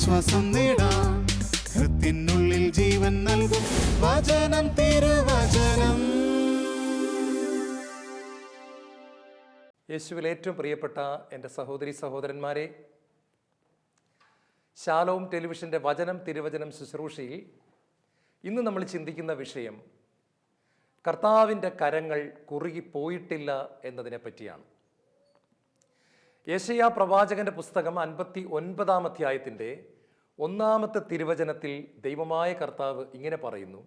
ആശ്വാസം നേടാം. ഹൃത്തിനുള്ളിൽ ജീവൻ നൽകും വചനം, തിരുവചനം. യേശുവിൽ ഏറ്റവും പ്രിയപ്പെട്ട എൻ്റെ സഹോദരി സഹോദരന്മാരെ, ശാലോം ടെലിവിഷൻ്റെ വചനം തിരുവചനം ശുശ്രൂഷയിൽ ഇന്ന് നമ്മൾ ചിന്തിക്കുന്ന വിഷയം കർത്താവിൻ്റെ കരങ്ങൾ കുറുകിപ്പോയിട്ടില്ല എന്നതിനെ പറ്റിയാണ്. യെശയ്യാ പ്രവാചകന്റെ പുസ്തകം 59 അധ്യായത്തിൻ്റെ 1 തിരുവചനത്തിൽ ദൈവമായ കർത്താവ് ഇങ്ങനെ പറയുന്നു: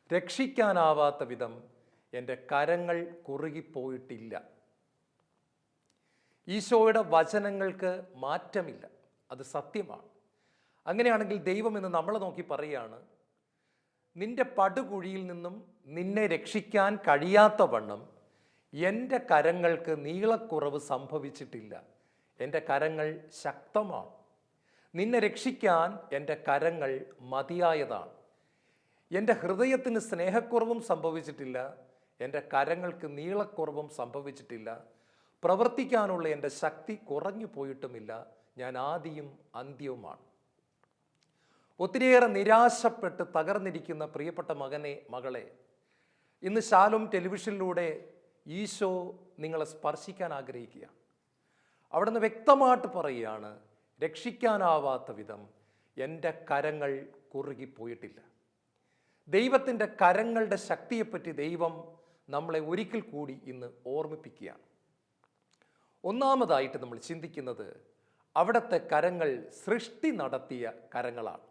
രക്ഷിക്കാനാവാത്ത വിധം എൻ്റെ കരങ്ങൾ കുറുകിപ്പോയിട്ടില്ല. ഈശോയുടെ വചനങ്ങൾക്ക് മാറ്റമില്ല, അത് സത്യമാണ്. അങ്ങനെയാണെങ്കിൽ ദൈവം എന്ന് നമ്മളെ നോക്കി പറയുകയാണ്, നിന്റെ പടുകുഴിയിൽ നിന്നും നിന്നെ രക്ഷിക്കാൻ കഴിയാത്ത വണ്ണം എൻ്റെ കരങ്ങൾക്ക് നീളക്കുറവ് സംഭവിച്ചിട്ടില്ല. എൻ്റെ കരങ്ങൾ ശക്തമാണ്. നിന്നെ രക്ഷിക്കാൻ എൻ്റെ കരങ്ങൾ മതിയായതാണ്. എൻ്റെ ഹൃദയത്തിന് സ്നേഹക്കുറവും സംഭവിച്ചിട്ടില്ല, എൻ്റെ കരങ്ങൾക്ക് നീളക്കുറവും സംഭവിച്ചിട്ടില്ല. പ്രവർത്തിക്കാനുള്ള എൻ്റെ ശക്തി കുറഞ്ഞു പോയിട്ടുമില്ല. ഞാൻ ആദിയും അന്ത്യവുമാണ്. ഒത്തിരിയേറെ നിരാശപ്പെട്ട് തകർന്നിരിക്കുന്ന പ്രിയപ്പെട്ട മകനെ, മകളെ, ഇന്ന് ശാലോം ടെലിവിഷനിലൂടെ ഈശോ നിങ്ങളെ സ്പർശിക്കാൻ ആഗ്രഹിക്കുക. അവിടുന്ന് വ്യക്തമായിട്ട് പറയുകയാണ്, രക്ഷിക്കാനാവാത്ത വിധം എൻ്റെ കരങ്ങൾ കുറുകിപ്പോയിട്ടില്ല. ദൈവത്തിൻ്റെ കരങ്ങളുടെ ശക്തിയെപ്പറ്റി ദൈവം നമ്മളെ ഒരിക്കൽ കൂടി ഇന്ന് ഓർമ്മിപ്പിക്കുകയാണ്. ഒന്നാമതായിട്ട് നമ്മൾ ചിന്തിക്കുന്നത് അവിടുത്തെ കരങ്ങൾ സൃഷ്ടി നടത്തിയ കരങ്ങളാണ്.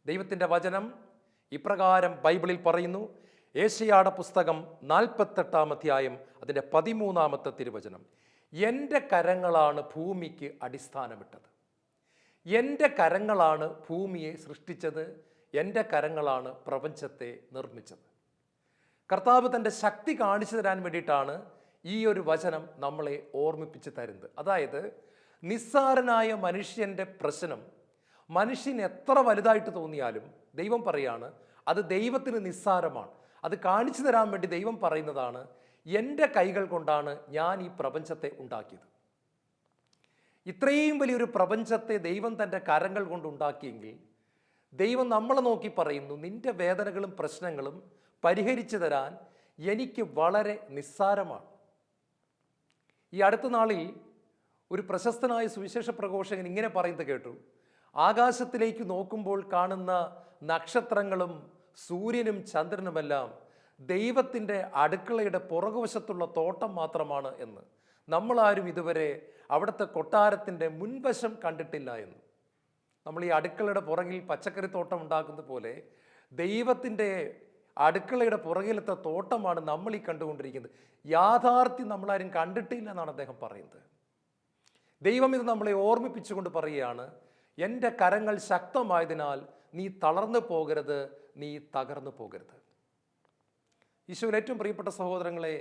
ദൈവത്തിൻ്റെ വചനം ഇപ്രകാരം ബൈബിളിൽ പറയുന്നു. യെശയ്യായുടെ പുസ്തകം 48 അധ്യായം അതിൻ്റെ 13 തിരുവചനം: എൻ്റെ കരങ്ങളാണ് ഭൂമിക്ക് അടിസ്ഥാനമിട്ടത്. എൻ്റെ കരങ്ങളാണ് ഭൂമിയെ സൃഷ്ടിച്ചത്. എൻ്റെ കരങ്ങളാണ് പ്രപഞ്ചത്തെ നിർമ്മിച്ചത്. കർത്താവ് തൻ്റെ ശക്തി കാണിച്ചു തരാൻ വേണ്ടിയിട്ടാണ് ഈ ഒരു വചനം നമ്മളെ ഓർമ്മിപ്പിച്ച് തരുന്നത്. അതായത് നിസ്സാരനായ മനുഷ്യൻ്റെ പ്രശ്നം മനുഷ്യന് എത്ര വലുതായിട്ട് തോന്നിയാലും ദൈവം പറയാണ് അത് ദൈവത്തിന് നിസ്സാരമാണ്. അത് കാണിച്ചു തരാൻ വേണ്ടി ദൈവം പറയുന്നതാണ്, എൻ്റെ കൈകൾ കൊണ്ടാണ് ഞാൻ ഈ പ്രപഞ്ചത്തെ ഉണ്ടാക്കിയത്. ഇത്രയും വലിയൊരു പ്രപഞ്ചത്തെ ദൈവം തൻ്റെ കരങ്ങൾ കൊണ്ട് ഉണ്ടാക്കിയെങ്കിൽ ദൈവം നമ്മളെ നോക്കി പറയുന്നു, നിൻ്റെ വേദനകളും പ്രശ്നങ്ങളും പരിഹരിച്ചു തരാൻ എനിക്ക് വളരെ നിസ്സാരമാണ്. ഈ അടുത്ത നാളിൽ ഒരു പ്രശസ്തനായ സുവിശേഷ പ്രഘോഷകൻ ഇങ്ങനെ പറയുന്നത് കേട്ടു: ആകാശത്തിലേക്ക് നോക്കുമ്പോൾ കാണുന്ന നക്ഷത്രങ്ങളും സൂര്യനും ചന്ദ്രനുമെല്ലാം ദൈവത്തിൻ്റെ അടുക്കളയുടെ പുറകുവശത്തുള്ള തോട്ടം മാത്രമാണ് എന്ന്. നമ്മളാരും ഇതുവരെ അവിടുത്തെ കൊട്ടാരത്തിൻ്റെ മുൻവശം കണ്ടിട്ടില്ല എന്ന്. നമ്മൾ ഈ അടുക്കളയുടെ പുറകിൽ പച്ചക്കറി തോട്ടം ഉണ്ടാക്കുന്ന പോലെ ദൈവത്തിൻ്റെ അടുക്കളയുടെ പുറകിലത്തെ തോട്ടമാണ് നമ്മൾ ഈ കണ്ടുകൊണ്ടിരിക്കുന്നത്. യാഥാർത്ഥ്യം നമ്മളാരും കണ്ടിട്ടില്ല എന്നാണ് അദ്ദേഹം പറയുന്നത്. ദൈവം ഇത് നമ്മളെ ഓർമ്മിപ്പിച്ചുകൊണ്ട് പറയുകയാണ്, എൻ്റെ കരങ്ങൾ ശക്തമായതിനാൽ നീ തളർന്നു പോകരുത്, നീ തകർന്നു പോകരുത്. ഈശോയിൽ ഏറ്റവും പ്രിയപ്പെട്ട സഹോദരങ്ങളെ,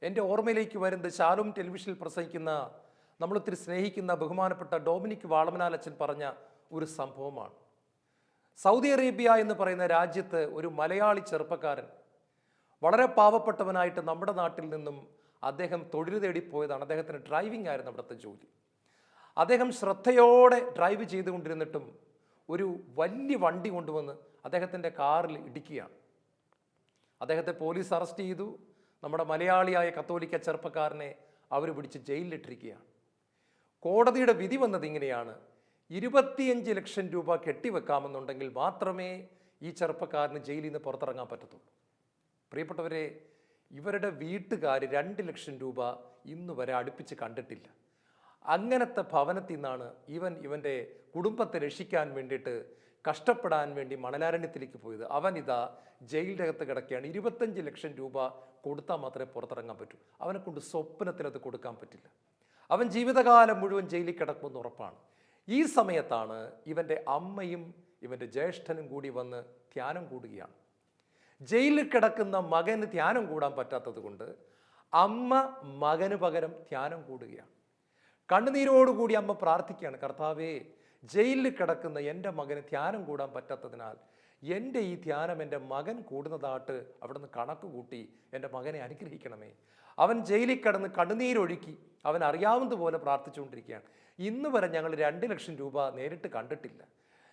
എൻ്റെ ഓർമ്മയിലേക്ക് വരുന്നത് ശാലോം ടെലിവിഷനിൽ പ്രസംഗിക്കുന്ന, നമ്മളൊത്തിരി സ്നേഹിക്കുന്ന ബഹുമാനപ്പെട്ട ഡൊമിനിക് വാളമനാലച്ചൻ പറഞ്ഞ ഒരു സംഭവമാണ്. സൗദി അറേബ്യ എന്ന് പറയുന്ന രാജ്യത്ത് ഒരു മലയാളി ചെറുപ്പക്കാരൻ വളരെ പാവപ്പെട്ടവനായിട്ട് നമ്മുടെ നാട്ടിൽ നിന്നും അദ്ദേഹം തൊഴിൽ തേടിപ്പോയതാണ്. അദ്ദേഹത്തിന് ഡ്രൈവിംഗ് ആയിരുന്നു അവിടുത്തെ ജോലി. അദ്ദേഹം ശ്രദ്ധയോടെ ഡ്രൈവ് ചെയ്തുകൊണ്ടിരുന്നിട്ടും ഒരു വലിയ വണ്ടി കൊണ്ടുവന്ന് അദ്ദേഹത്തിൻ്റെ കാറിൽ ഇടിക്കുകയാണ്. അദ്ദേഹത്തെ പോലീസ് അറസ്റ്റ് ചെയ്തു. നമ്മുടെ മലയാളിയായ കത്തോലിക്ക ചെറുപ്പക്കാരനെ അവർ പിടിച്ച് ജയിലിലിട്ടിരിക്കുകയാണ്. കോടതിയുടെ വിധി വന്നത് ഇങ്ങനെയാണ്: 25 ലക്ഷം രൂപ കെട്ടിവെക്കാമെന്നുണ്ടെങ്കിൽ മാത്രമേ ഈ ചെറുപ്പക്കാരന് ജയിലിൽ നിന്ന് പുറത്തിറങ്ങാൻ പറ്റത്തുള്ളൂ. പ്രിയപ്പെട്ടവരെ, ഇവരുടെ വീട്ടുകാർ 2 ലക്ഷം രൂപ ഇന്ന് വരെ അടുപ്പിച്ച് കണ്ടിട്ടില്ല. അങ്ങനത്തെ ഭവനത്തിൽ നിന്നാണ് ഇവൻ്റെ കുടുംബത്തെ രക്ഷിക്കാൻ വേണ്ടിയിട്ട് കഷ്ടപ്പെടാൻ വേണ്ടി മണലാരണ്യത്തിലേക്ക് പോയത്. അവൻ ഇതാ ജയിലിൻ്റെ അകത്ത് കിടക്കുകയാണ്. 25 ലക്ഷം രൂപ കൊടുത്താൽ മാത്രമേ പുറത്തിറങ്ങാൻ പറ്റൂ. അവനെ കൊണ്ട് സ്വപ്നത്തിലത് കൊടുക്കാൻ പറ്റില്ല. അവൻ ജീവിതകാലം മുഴുവൻ ജയിലിൽ കിടക്കുമെന്ന് ഉറപ്പാണ്. ഈ സമയത്താണ് ഇവൻ്റെ അമ്മയും ഇവൻ്റെ ജ്യേഷ്ഠനും കൂടി വന്ന് ധ്യാനം കൂടുകയാണ്. ജയിലിൽ കിടക്കുന്ന മകന് ധ്യാനം കൂടാൻ പറ്റാത്തത് കൊണ്ട് അമ്മ മകന് പകരം ധ്യാനം കൂടുകയാണ്. കണ്ണുനീരോടുകൂടി അമ്മ പ്രാർത്ഥിക്കുകയാണ്, കർത്താവേ, ജയിലിൽ കിടക്കുന്ന എൻ്റെ മകന് ധ്യാനം കൂടാൻ പറ്റാത്തതിനാൽ എൻ്റെ ഈ ധ്യാനം എൻ്റെ മകൻ കൂടുന്നതായിട്ട് അവിടെ നിന്ന് കണക്ക് കൂട്ടി എൻ്റെ മകനെ അനുഗ്രഹിക്കണമേ. അവൻ ജയിലിൽ കിടന്ന് കണ്ണുനീരൊഴുക്കി അവൻ അറിയാവുന്നതുപോലെ പ്രാർത്ഥിച്ചുകൊണ്ടിരിക്കുകയാണ്. ഇന്ന് വരെ ഞങ്ങൾ 2 ലക്ഷം രൂപ നേരിട്ട് കണ്ടിട്ടില്ല.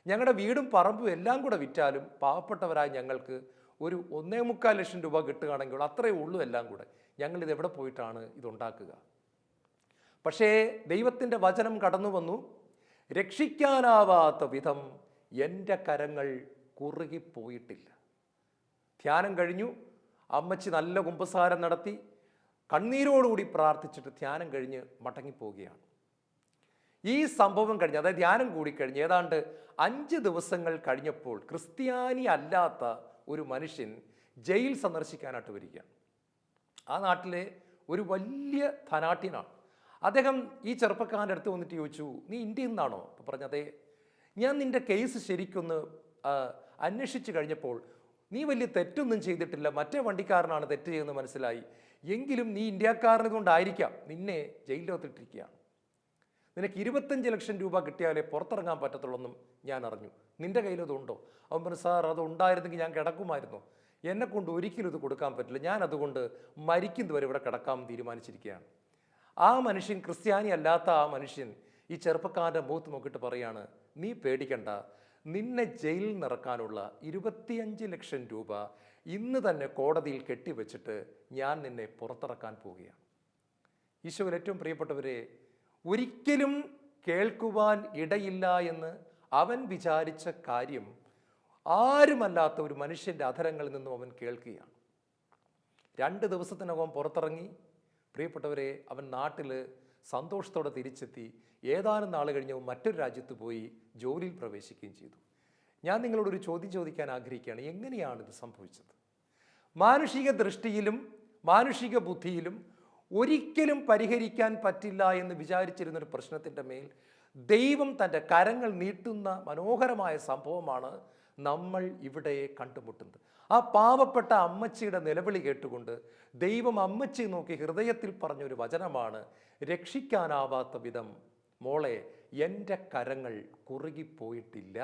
ഞങ്ങളുടെ വീടും പറമ്പും എല്ലാം കൂടെ വിറ്റാലും പാവപ്പെട്ടവരായ ഞങ്ങൾക്ക് ഒരു 1.25 ലക്ഷം രൂപ കിട്ടുകയാണെങ്കിൽ അത്രയേ ഉള്ളൂ. എല്ലാം കൂടെ ഞങ്ങളിത് എവിടെ പോയിട്ടാണ് ഇതുണ്ടാക്കുക? പക്ഷേ ദൈവത്തിൻ്റെ വചനം കടന്നു വന്നു. രക്ഷിക്കാനാവാത്ത വിധം എൻ്റെ കരങ്ങൾ കുറുകിപ്പോയിട്ടില്ല. ധ്യാനം കഴിഞ്ഞു. അമ്മച്ചി നല്ല കുമ്പസാരം നടത്തി കണ്ണീരോടുകൂടി പ്രാർത്ഥിച്ചിട്ട് ധ്യാനം കഴിഞ്ഞ് മടങ്ങിപ്പോവുകയാണ്. ഈ സംഭവം കഴിഞ്ഞ്, അതായത് ധ്യാനം കൂടിക്കഴിഞ്ഞ് ഏതാണ്ട് 5 ദിവസങ്ങൾ കഴിഞ്ഞപ്പോൾ ക്രിസ്ത്യാനി അല്ലാത്ത ഒരു മനുഷ്യൻ ജയിൽ സന്ദർശിക്കാനായിട്ട് വരികയാണ്. ആ നാട്ടിലെ ഒരു വലിയ ധനാഢ്യനാണ്. അദ്ദേഹം ഈ ചെറുപ്പക്കാരൻ്റെ അടുത്ത് വന്നിട്ട് ചോദിച്ചു, നീ ഇന്ത്യയിൽ നിന്നാണോ? അപ്പോൾ പറഞ്ഞു, അതെ. ഞാൻ നിൻ്റെ കേസ് ശരിക്കൊന്ന് അന്വേഷിച്ച് കഴിഞ്ഞപ്പോൾ നീ വലിയ തെറ്റൊന്നും ചെയ്തിട്ടില്ല, മറ്റേ വണ്ടിക്കാരനാണ് തെറ്റ് ചെയ്യുന്നത് മനസ്സിലായി. എങ്കിലും നീ ഇന്ത്യക്കാരനെ കൊണ്ടായിരിക്കാം നിന്നെ ജയിലിനകത്തിട്ടിരിക്കുകയാണ്. നിനക്ക് 25 ലക്ഷം രൂപ കിട്ടിയാലേ പുറത്തിറങ്ങാൻ പറ്റത്തുള്ളൂന്നും ഞാൻ അറിഞ്ഞു. നിൻ്റെ കയ്യിലതുണ്ടോ? അവൻ പറഞ്ഞു, സാർ അത് ഉണ്ടായിരുന്നെങ്കിൽ ഞാൻ കിടക്കുമായിരുന്നു. എന്നെ കൊണ്ട് ഒരിക്കലും ഇത് കൊടുക്കാൻ പറ്റില്ല. ഞാൻ അതുകൊണ്ട് മരിക്കുന്നതുവരെ ഇവിടെ കിടക്കാൻ തീരുമാനിച്ചിരിക്കുകയാണ്. ആ മനുഷ്യൻ, ക്രിസ്ത്യാനി അല്ലാത്ത ആ മനുഷ്യൻ ഈ ചെറുപ്പക്കാരൻ്റെ മുഖത്ത് നോക്കിയിട്ട് പറയാണ്, നീ പേടിക്കണ്ട, നിന്നെ ജയിലിൽ നിറക്കാനുള്ള 25 ലക്ഷം രൂപ ഇന്ന് തന്നെ കോടതിയിൽ കെട്ടിവെച്ചിട്ട് ഞാൻ നിന്നെ പുറത്തിറക്കാൻ പോവുകയാണ്. ഈശോയിൽ ഏറ്റവും പ്രിയപ്പെട്ടവരെ, ഒരിക്കലും കേൾക്കുവാൻ ഇടയില്ല എന്ന് അവൻ വിചാരിച്ച കാര്യം ആരുമല്ലാത്ത ഒരു മനുഷ്യൻ്റെ അധരങ്ങളിൽ നിന്നും അവൻ കേൾക്കുകയാണ്. 2 ദിവസത്തിനകം പുറത്തിറങ്ങി. പ്രിയപ്പെട്ടവരെ, അവൻ നാട്ടിൽ സന്തോഷത്തോടെ തിരിച്ചെത്തി. ഏതാനും നാൾ കഴിഞ്ഞ് മറ്റൊരു രാജ്യത്ത് പോയി ജോലിയിൽ പ്രവേശിക്കുകയും ചെയ്തു. ഞാൻ നിങ്ങളോടൊരു ചോദ്യം ചോദിക്കാൻ ആഗ്രഹിക്കുകയാണ്, എങ്ങനെയാണ് ഇത് സംഭവിച്ചത്? മാനുഷിക ദൃഷ്ടിയിലും മാനുഷിക ബുദ്ധിയിലും ഒരിക്കലും പരിഹരിക്കാൻ പറ്റില്ല എന്ന് വിചാരിച്ചിരുന്നൊരു പ്രശ്നത്തിൻ്റെ മേൽ ദൈവം തൻ്റെ കരങ്ങൾ നീട്ടുന്ന മനോഹരമായ സംഭവമാണ് നമ്മൾ ഇവിടെ കണ്ടുമുട്ടുന്നത്. ആ പാവപ്പെട്ട അമ്മച്ചിയുടെ നിലവിളി കേട്ടുകൊണ്ട് ദൈവം അമ്മച്ചി നോക്കി ഹൃദയത്തിൽ പറഞ്ഞൊരു വചനമാണ്, രക്ഷിക്കാനാവാത്ത വിധം മോളെ എൻ്റെ കരങ്ങൾ കുറുകിപ്പോയിട്ടില്ല.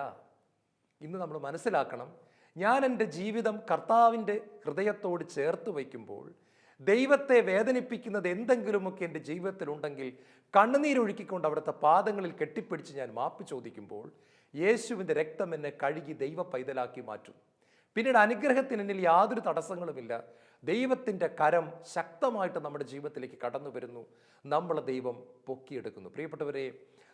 ഇന്ന് നമ്മൾ മനസ്സിലാക്കണം, ഞാൻ എൻ്റെ ജീവിതം കർത്താവിൻ്റെ ഹൃദയത്തോട് ചേർത്ത് വയ്ക്കുമ്പോൾ ദൈവത്തെ വേദനിപ്പിക്കുന്നത് എന്തെങ്കിലുമൊക്കെ എൻ്റെ ജീവിതത്തിലുണ്ടെങ്കിൽ കണ്ണുനീരൊഴുക്കിക്കൊണ്ട് അവിടുത്തെ പാദങ്ങളിൽ കെട്ടിപ്പിടിച്ച് ഞാൻ മാപ്പ് ചോദിക്കുമ്പോൾ യേശുവിൻ്റെ രക്തം എന്നെ കഴുകി ദൈവ പൈതലാക്കി മാറ്റും. പിന്നീട് അനുഗ്രഹത്തിന് എന്നിൽ യാതൊരു തടസ്സങ്ങളുമില്ല. ദൈവത്തിൻ്റെ കരം ശക്തമായിട്ട് നമ്മുടെ ജീവിതത്തിലേക്ക് കടന്നു വരുന്നു. നമ്മളെ ദൈവം പൊക്കിയെടുക്കുന്നു. പ്രിയപ്പെട്ടവരെ,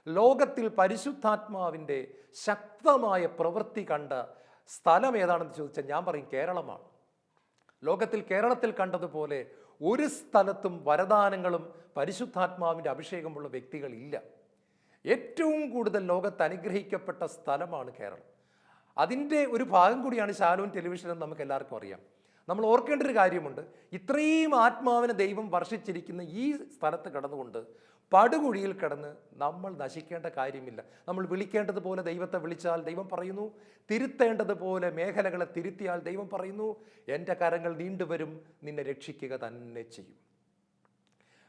ലോകത്തിൽ പരിശുദ്ധാത്മാവിൻ്റെ ശക്തമായ പ്രവൃത്തി കണ്ട സ്ഥലം ഏതാണെന്ന് ചോദിച്ചാൽ ഞാൻ പറയും കേരളമാണ്. ലോകത്തിൽ കേരളത്തിൽ കണ്ടതുപോലെ ഒരു സ്ഥലത്തും വരദാനങ്ങളും പരിശുദ്ധാത്മാവിൻ്റെ അഭിഷേകമുള്ള വ്യക്തികളില്ല. ഏറ്റവും കൂടുതൽ ലോകത്ത് അനുഗ്രഹിക്കപ്പെട്ട സ്ഥലമാണ് കേരളം. അതിൻ്റെ ഒരു ഭാഗം കൂടിയാണ് ശാലോം ടെലിവിഷൻ എന്ന് നമുക്ക് എല്ലാവർക്കും അറിയാം. നമ്മൾ ഓർക്കേണ്ട ഒരു കാര്യമുണ്ട്, ഇത്രയും ആത്മാവിനെ ദൈവം വർഷിച്ചിരിക്കുന്ന ഈ സ്ഥലത്ത് കിടന്നുകൊണ്ട് പടുകുഴിയിൽ കിടന്ന് നമ്മൾ നശിക്കേണ്ട കാര്യമില്ല. നമ്മൾ വിളിക്കേണ്ടതുപോലെ ദൈവത്തെ വിളിച്ചാൽ ദൈവം പറയുന്നു, തിരുത്തേണ്ടതുപോലെ മേഖലകളെ തിരുത്തിയാൽ ദൈവം പറയുന്നു, എൻ്റെ കരങ്ങൾ നീണ്ടുവരും, നിന്നെ രക്ഷിക്കുക തന്നെ ചെയ്യും.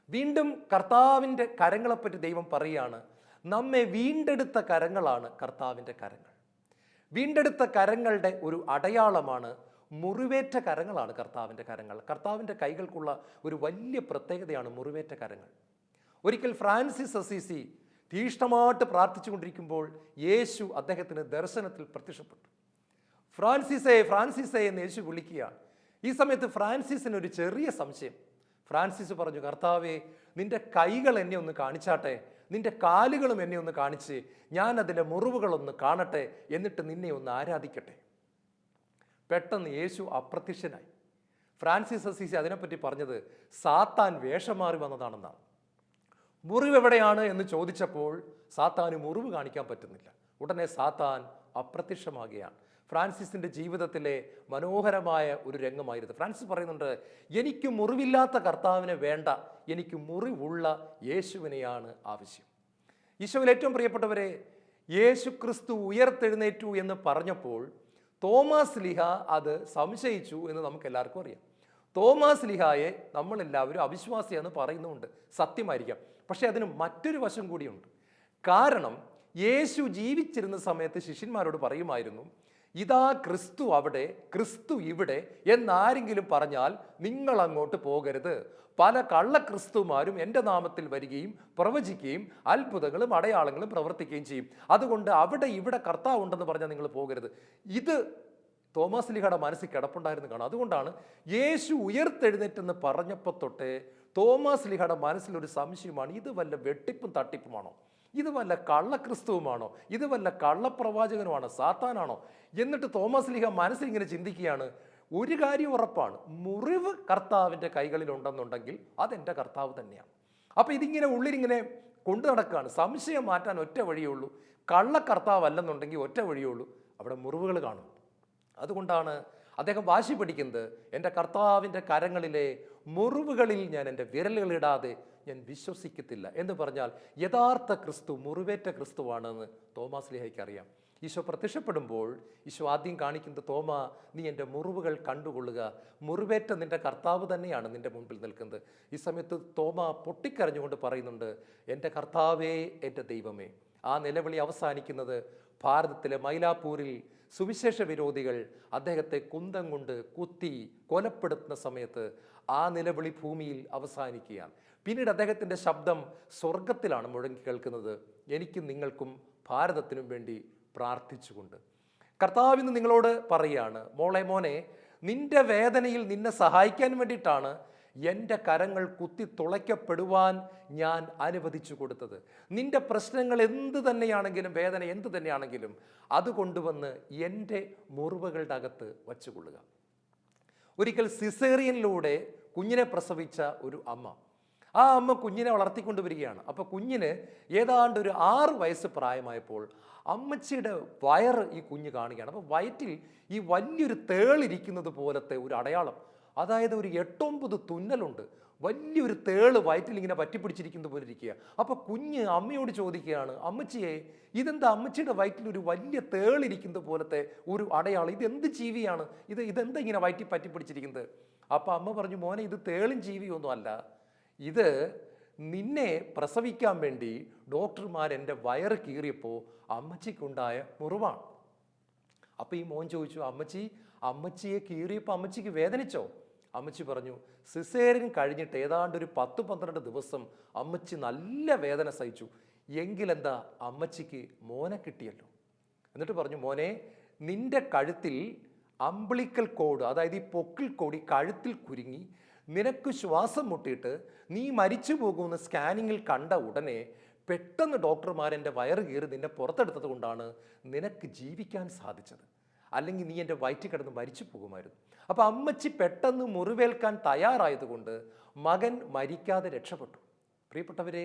വീണ്ടും കർത്താവിൻ്റെ കരങ്ങളെപ്പറ്റി ദൈവം പറയുകയാണ്, നമ്മെ വീണ്ടെടുത്ത കരങ്ങളാണ് കർത്താവിൻ്റെ കരങ്ങൾ. വീണ്ടെടുത്ത കരങ്ങളുടെ ഒരു അടയാളമാണ് മുറിവേറ്റ കരങ്ങളാണ് കർത്താവിൻ്റെ കരങ്ങൾ. കർത്താവിൻ്റെ കൈകൾക്കുള്ള ഒരു വലിയ പ്രത്യേകതയാണ് മുറിവേറ്റ കരങ്ങൾ. ഒരിക്കൽ ഫ്രാൻസിസ് അസീസി തീഷ്ണമായിട്ട് പ്രാർത്ഥിച്ചുകൊണ്ടിരിക്കുമ്പോൾ യേശു അദ്ദേഹത്തിന് ദർശനത്തിൽ പ്രത്യക്ഷപ്പെട്ടു. ഫ്രാൻസിസേ ഫ്രാൻസിസേ എന്ന് യേശു വിളിക്കുകയാണ്. ഈ സമയത്ത് ഫ്രാൻസിസിന് ഒരു ചെറിയ സംശയം. ഫ്രാൻസിസ് പറഞ്ഞു, കർത്താവേ, നിന്റെ കൈകൾ എന്നെ ഒന്ന് കാണിച്ചാട്ടെ, നിന്റെ കാലുകളും എന്നെ ഒന്ന് കാണിച്ച് ഞാൻ അതിൻ്റെ മുറിവുകളൊന്ന് കാണട്ടെ, എന്നിട്ട് നിന്നെ ഒന്ന് ആരാധിക്കട്ടെ. പെട്ടെന്ന് യേശു അപ്രത്യക്ഷനായി. ഫ്രാൻസിസ് അസീസി അതിനെപ്പറ്റി പറഞ്ഞത് സാത്താൻ വേഷം മാറി വന്നതാണെന്നാണ്. മുറിവ് എവിടെയാണ് എന്ന് ചോദിച്ചപ്പോൾ സാത്താന് മുറിവ് കാണിക്കാൻ പറ്റുന്നില്ല. ഉടനെ സാത്താൻ അപ്രത്യക്ഷമാകുകയാണ്. ഫ്രാൻസിസിൻ്റെ ജീവിതത്തിലെ മനോഹരമായ ഒരു രംഗമായിരുന്നു. ഫ്രാൻസിസ് പറയുന്നുണ്ട്, എനിക്ക് മുറിവില്ലാത്ത കർത്താവിനെ വേണ്ട, എനിക്ക് മുറിവുള്ള യേശുവിനെയാണ് ആവശ്യം. ഈശോയിൽ ഏറ്റവും പ്രിയപ്പെട്ടവരെ, യേശു ക്രിസ്തു ഉയർത്തെഴുന്നേറ്റു എന്ന് പറഞ്ഞപ്പോൾ തോമാസ് ലീഹ അത് സംശയിച്ചു എന്ന് നമുക്ക് എല്ലാവർക്കും അറിയാം. തോമാസ് ലീഹായെ നമ്മളെല്ലാവരും അവിശ്വാസിയെന്ന് പറയുന്നുമുണ്ട്. സത്യമായിരിക്കാം. പക്ഷെ അതിന് മറ്റൊരു വശം കൂടിയുണ്ട്. കാരണം യേശു ജീവിച്ചിരുന്ന സമയത്ത് ശിഷ്യന്മാരോട് പറയുമായിരുന്നു, ഇതാ ക്രിസ്തു അവിടെ, ക്രിസ്തു ഇവിടെ എന്നാരെങ്കിലും പറഞ്ഞാൽ നിങ്ങൾ അങ്ങോട്ട് പോകരുത്. പല കള്ളക്രിസ്തുമാരും എൻ്റെ നാമത്തിൽ വരികയും പ്രവചിക്കുകയും അത്ഭുതങ്ങളും അടയാളങ്ങളും പ്രവർത്തിക്കുകയും ചെയ്യും. അതുകൊണ്ട് അവിടെ ഇവിടെ കർത്താവ് ഉണ്ടെന്ന് പറഞ്ഞാൽ നിങ്ങൾ പോകരുത്. ഇത് തോമസ് ലീഹയുടെ മനസ്സിൽ കിടപ്പുണ്ടായിരുന്നു കാണാം. അതുകൊണ്ടാണ് യേശു ഉയർത്തെഴുന്നേറ്റെന്ന് പറഞ്ഞപ്പോൾ തൊട്ടേ തോമസ് ലീഹയുടെ മനസ്സിലൊരു സംശയമാണ്, ഇത് വല്ല വെട്ടിപ്പും തട്ടിപ്പുമാണോ, ഇത് വല്ല കള്ളക്രിസ്തുവുമാണോ, ഇത് വല്ല കള്ളപ്രവാചകനുമാണോ, സാത്താനാണോ? എന്നിട്ട് തോമസ് ലീഹ മനസ്സിൽ ഇങ്ങനെ ചിന്തിക്കുകയാണ്, ഒരു കാര്യം ഉറപ്പാണ്, മുറിവ് കർത്താവിൻ്റെ കൈകളിൽ ഉണ്ടെന്നുണ്ടെങ്കിൽ അതെൻ്റെ കർത്താവ് തന്നെയാണ്. അപ്പോൾ ഇതിങ്ങനെ ഉള്ളിലിങ്ങനെ കൊണ്ടു നടക്കുകയാണ്. സംശയം മാറ്റാൻ ഒറ്റ വഴിയേ ഉള്ളൂ, കള്ള കർത്താവ് അല്ലെന്നുണ്ടെങ്കിൽ ഒറ്റ വഴിയേ ഉള്ളൂ, അവിടെ മുറിവുകൾ കാണും. അതുകൊണ്ടാണ് അദ്ദേഹം വാശി പിടിക്കുന്നത്, എൻ്റെ കർത്താവിൻ്റെ കരങ്ങളിലെ മുറിവുകളിൽ ഞാൻ എൻ്റെ വിരലുകളിടാതെ ഞാൻ വിശ്വസിക്കത്തില്ല എന്ന് പറഞ്ഞാൽ യഥാർത്ഥ ക്രിസ്തു മുറിവേറ്റ ക്രിസ്തുവാണെന്ന് തോമസ് ലീഹയ്ക്ക് അറിയാം. ഈശോ പ്രത്യക്ഷപ്പെടുമ്പോൾ ഈശോ ആദ്യം കാണിക്കുന്നത്, തോമ നീ എൻ്റെ മുറിവുകൾ കണ്ടുകൊള്ളുക, മുറിവേറ്റ നിൻ്റെ കർത്താവ് തന്നെയാണ് നിൻ്റെ മുമ്പിൽ നിൽക്കുന്നത്. ഈ സമയത്ത് തോമ പൊട്ടിക്കരഞ്ഞുകൊണ്ട് പറയുന്നുണ്ട്, എൻ്റെ കർത്താവേ, എൻ്റെ ദൈവമേ. ആ നിലവിളി അവസാനിക്കുന്നത് ഭാരതത്തിലെ മൈലാപ്പൂരിൽ സുവിശേഷ വിരോധികൾ അദ്ദേഹത്തെ കുന്തം കൊണ്ട് കുത്തി കൊലപ്പെടുത്തുന്ന സമയത്ത് ആ നിലവിളി ഭൂമിയിൽ അവസാനിക്കുകയാണ്. പിന്നീട് അദ്ദേഹത്തിൻ്റെ ശബ്ദം സ്വർഗത്തിലാണ് മുഴങ്ങി കേൾക്കുന്നത്, എനിക്കും നിങ്ങൾക്കും ഭാരതത്തിനും വേണ്ടി പ്രാർത്ഥിച്ചുകൊണ്ട്. കർത്താവിന്ന് നിങ്ങളോട് പറയാണ്, മോനെ, നിന്റെ വേദനയിൽ നിന്നെ സഹായിക്കാൻ വേണ്ടിയിട്ടാണ് എൻ്റെ കരങ്ങൾ കുത്തി തുളയ്ക്കപ്പെടുവാൻ ഞാൻ അനുവദിച്ചു കൊടുത്തത്. നിന്റെ പ്രശ്നങ്ങൾ എന്ത് തന്നെയാണെങ്കിലും, വേദന എന്ത് തന്നെയാണെങ്കിലും അത് കൊണ്ടുവന്ന് എൻ്റെ മുറിവുകളുടെ അകത്ത് വച്ചുകൊള്ളുക. ഒരിക്കൽ സിസേറിയനിലൂടെ കുഞ്ഞിനെ പ്രസവിച്ച ഒരു അമ്മ, ആ അമ്മ കുഞ്ഞിനെ വളർത്തിക്കൊണ്ടുവരികയാണ്. അപ്പോൾ കുഞ്ഞിന് ഏതാണ്ട് ഒരു 6 വയസ്സ് പ്രായമായപ്പോൾ അമ്മച്ചിയുടെ വയറ് ഈ കുഞ്ഞ് കാണുകയാണ്. അപ്പോൾ വയറ്റിൽ ഈ വലിയൊരു തേളിരിക്കുന്നത് പോലത്തെ ഒരു അടയാളം, അതായത് ഒരു 8-9 തുന്നലുണ്ട്, വലിയൊരു തേള് വയറ്റിൽ ഇങ്ങനെ പറ്റിപ്പിടിച്ചിരിക്കുന്നത് പോലെ ഇരിക്കുക. അപ്പോൾ കുഞ്ഞ് അമ്മയോട് ചോദിക്കുകയാണ്, അമ്മച്ചിയെ, ഇതെന്താ അമ്മച്ചിയുടെ വയറ്റിൽ ഒരു വലിയ തേളിരിക്കുന്നത് പോലത്തെ ഒരു അടയാളം, ഇതെന്ത് ജീവിയാണ്, ഇതെന്താ ഇങ്ങനെ വയറ്റിൽ പറ്റിപ്പിടിച്ചിരിക്കുന്നത്? അപ്പോൾ അമ്മ പറഞ്ഞു, മോനെ, ഇത് തേളും ജീവിയൊന്നും അല്ല, ഇത് നിന്നെ പ്രസവിക്കാൻ വേണ്ടി ഡോക്ടർമാർ എൻ്റെ വയറ് കീറിയപ്പോൾ അമ്മച്ചിക്കുണ്ടായ മുറിവാണ്. അപ്പോൾ ഈ മോൻ ചോദിച്ചു, അമ്മച്ചിയെ കീറിയപ്പോൾ അമ്മച്ചിക്ക് വേദനിച്ചോ? അമ്മച്ചി പറഞ്ഞു, സിസേറിയൻ കഴിഞ്ഞിട്ട് ഏതാണ്ട് ഒരു 10-12 ദിവസം അമ്മച്ചി നല്ല വേദന സഹിച്ചു, എങ്കിലെന്താ അമ്മച്ചിക്ക് മോനെ കിട്ടിയല്ലോ. എന്നിട്ട് പറഞ്ഞു, മോനെ, നിന്റെ കഴുത്തിൽ അംബിളിക്കൽ കോഡ്, അതായത് ഈ പൊക്കിൾ കോഡ് കഴുത്തിൽ കുരുങ്ങി നിനക്ക് ശ്വാസം മുട്ടിയിട്ട് നീ മരിച്ചു പോകുമെന്ന് സ്കാനിങ്ങിൽ കണ്ട ഉടനെ പെട്ടെന്ന് ഡോക്ടർമാർ എൻ്റെ വയറ് കീറി നിന്നെ പുറത്തെടുത്തത് കൊണ്ടാണ് നിനക്ക് ജീവിക്കാൻ സാധിച്ചത്, അല്ലെങ്കിൽ നീ എൻ്റെ വയറ്റിൽ കിടന്ന് മരിച്ചു പോകുമായിരുന്നു. അപ്പോൾ അമ്മച്ചി പെട്ടെന്ന് മുറിവേൽക്കാൻ തയ്യാറായതുകൊണ്ട് മകൻ മരിക്കാതെ രക്ഷപ്പെട്ടു. പ്രിയപ്പെട്ടവരെ,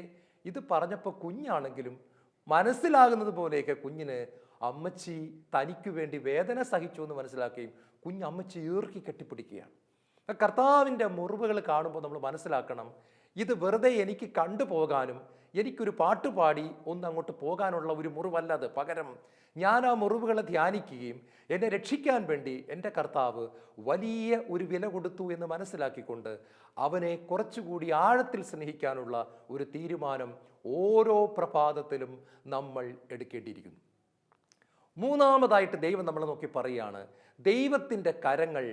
ഇത് പറഞ്ഞപ്പോൾ കുഞ്ഞാണെങ്കിലും മനസ്സിലാകുന്നത് പോലെയൊക്കെ കുഞ്ഞിന് അമ്മച്ചി തനിക്ക് വേണ്ടി വേദന സഹിച്ചു എന്ന് മനസ്സിലാക്കുകയും കുഞ്ഞ് അമ്മച്ചി ഈർക്കി കെട്ടിപ്പിടിക്കുകയാണ്. കർത്താവിൻ്റെ മുറിവുകൾ കാണുമ്പോൾ നമ്മൾ മനസ്സിലാക്കണം, ഇത് വെറുതെ എനിക്ക് കണ്ടുപോകാനും എനിക്കൊരു പാട്ടുപാടി ഒന്ന് അങ്ങോട്ട് പോകാനുള്ള ഒരു മുറിവല്ല അത്. പകരം ഞാൻ ആ മുറിവുകളെ ധ്യാനിക്കുകയും എന്നെ രക്ഷിക്കാൻ വേണ്ടി എൻ്റെ കർത്താവ് വലിയ ഒരു വില കൊടുത്തു എന്ന് മനസ്സിലാക്കിക്കൊണ്ട് അവനെ കുറച്ചുകൂടി ആഴത്തിൽ സ്നേഹിക്കാനുള്ള ഒരു തീരുമാനം ഓരോ പ്രഭാതത്തിലും നമ്മൾ എടുക്കേണ്ടിയിരിക്കുന്നു. മൂന്നാമതായിട്ട് ദൈവം നമ്മളെ നോക്കി പറയുകയാണ്, ദൈവത്തിൻ്റെ കരങ്ങൾ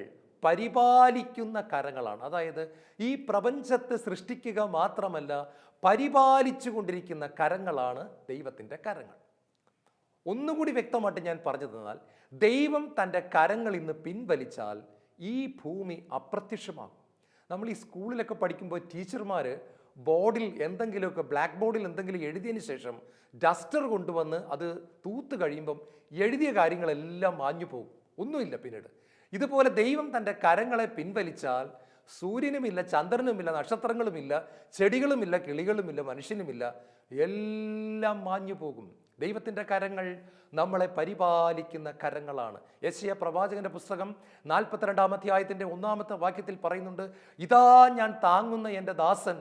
പരിപാലിക്കുന്ന കരങ്ങളാണ്. അതായത് ഈ പ്രപഞ്ചത്തെ സൃഷ്ടിക്കുക മാത്രമല്ല, പരിപാലിച്ചു കൊണ്ടിരിക്കുന്ന കരങ്ങളാണ് ദൈവത്തിൻ്റെ കരങ്ങൾ. ഒന്നുകൂടി വ്യക്തമായിട്ട് ഞാൻ പറഞ്ഞു തന്നാൽ, ദൈവം തൻ്റെ കരങ്ങൾ ഇന്ന് പിൻവലിച്ചാൽ ഈ ഭൂമി അപ്രത്യക്ഷമാകും. നമ്മൾ ഈ സ്കൂളിലൊക്കെ പഠിക്കുമ്പോൾ ടീച്ചർമാർ ബോർഡിൽ എന്തെങ്കിലുമൊക്കെ, ബ്ലാക്ക് ബോർഡിൽ എന്തെങ്കിലും എഴുതിയതിന് ശേഷം ഡസ്റ്റർ കൊണ്ടുവന്ന് അത് തൂത്ത് കഴിയുമ്പം എഴുതിയ കാര്യങ്ങളെല്ലാം മാഞ്ഞു പോകും, ഒന്നുമില്ല പിന്നീട്. ഇതുപോലെ ദൈവം തൻ്റെ കരങ്ങളെ പിൻവലിച്ചാൽ സൂര്യനുമില്ല, ചന്ദ്രനുമില്ല, നക്ഷത്രങ്ങളുമില്ല, ചെടികളുമില്ല, കിളികളുമില്ല, മനുഷ്യനുമില്ല, എല്ലാം മാഞ്ഞു പോകും. ദൈവത്തിൻ്റെ കരങ്ങൾ നമ്മളെ പരിപാലിക്കുന്ന കരങ്ങളാണ്. യെശയ്യാ പ്രവാചകന്റെ പുസ്തകം 42-ാം അധ്യായത്തിൻ്റെ 1-ാമത്തെ വാക്യത്തിൽ പറയുന്നുണ്ട്, ഇതാ ഞാൻ താങ്ങുന്ന എൻ്റെ ദാസൻ,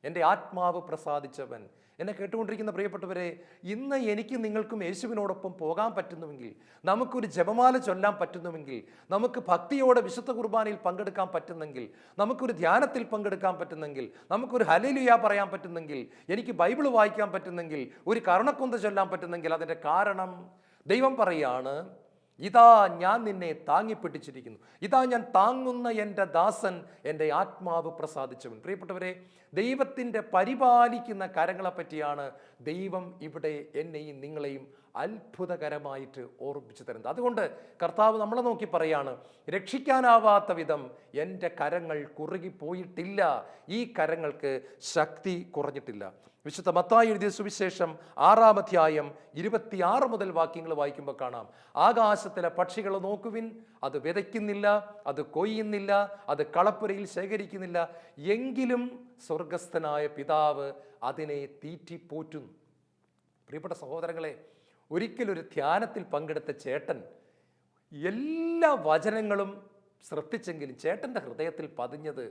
എൻ്റെ ആത്മാവ് പ്രസാദിച്ചവൻ. എന്നെ കേട്ടുകൊണ്ടിരിക്കുന്ന പ്രിയപ്പെട്ടവരെ, ഇന്ന് എനിക്ക് നിങ്ങൾക്കും യേശുവിനോടൊപ്പം പോകാൻ പറ്റുന്നുവെങ്കിൽ, നമുക്കൊരു ജപമാല ചൊല്ലാൻ പറ്റുന്നുവെങ്കിൽ, നമുക്ക് ഭക്തിയോടെ വിശുദ്ധ കുർബാനയിൽ പങ്കെടുക്കാൻ പറ്റുന്നെങ്കിൽ, നമുക്കൊരു ധ്യാനത്തിൽ പങ്കെടുക്കാൻ പറ്റുന്നെങ്കിൽ, നമുക്കൊരു ഹല്ലേലൂയ പറയാൻ പറ്റുന്നെങ്കിൽ, എനിക്ക് ബൈബിൾ വായിക്കാൻ പറ്റുന്നെങ്കിൽ, ഒരു കരുണക്കൊന്ത ചൊല്ലാൻ പറ്റുന്നെങ്കിൽ, അതിൻ്റെ കാരണം ദൈവം പറയാണ്, ഇതാ ഞാൻ നിന്നെ താങ്ങിപ്പിടിച്ചിരിക്കുന്നു, ഇതാ ഞാൻ താങ്ങുന്ന എൻ്റെ ദാസൻ, എൻ്റെ ആത്മാവ് പ്രസാദിച്ചവൻ. പ്രിയപ്പെട്ടവരെ, ദൈവത്തിൻ്റെ പരിപാലിക്കുന്ന കരങ്ങളെ പറ്റിയാണ് ദൈവം ഇവിടെ എന്നെയും നിങ്ങളെയും അത്ഭുതകരമായിട്ട് ഓർമ്മിച്ചു തരുന്നത്. അതുകൊണ്ട് കർത്താവ് നമ്മളെ നോക്കി പറയാണ്, രക്ഷിക്കാനാവാത്ത വിധം എൻ്റെ കരങ്ങൾ കുറുകിപ്പോയിട്ടില്ല, ഈ കരങ്ങൾക്ക് ശക്തി കുറഞ്ഞിട്ടില്ല. വിശുദ്ധ മത്തായി എഴുതിയ സുവിശേഷം 6-ാം അധ്യായം 26 മുതൽ വാക്യങ്ങൾ വായിക്കുമ്പോൾ കാണാം, ആകാശത്തിലെ പക്ഷികളെ നോക്കുവിൻ, അത് വിതയ്ക്കുന്നില്ല, അത് കൊയ്യുന്നില്ല, അത് കളപ്പുരയിൽ ശേഖരിക്കുന്നില്ല, എങ്കിലും സ്വർഗസ്ഥനായ പിതാവ് അതിനെ തീറ്റിപ്പോറ്റുന്നു. പ്രിയപ്പെട്ട സഹോദരങ്ങളെ, ഒരിക്കലൊരു ധ്യാനത്തിൽ പങ്കെടുത്ത ചേട്ടൻ എല്ലാ വചനങ്ങളും ശ്രദ്ധിച്ചെങ്കിലും ചേട്ടൻ്റെ ഹൃദയത്തിൽ പതിഞ്ഞത്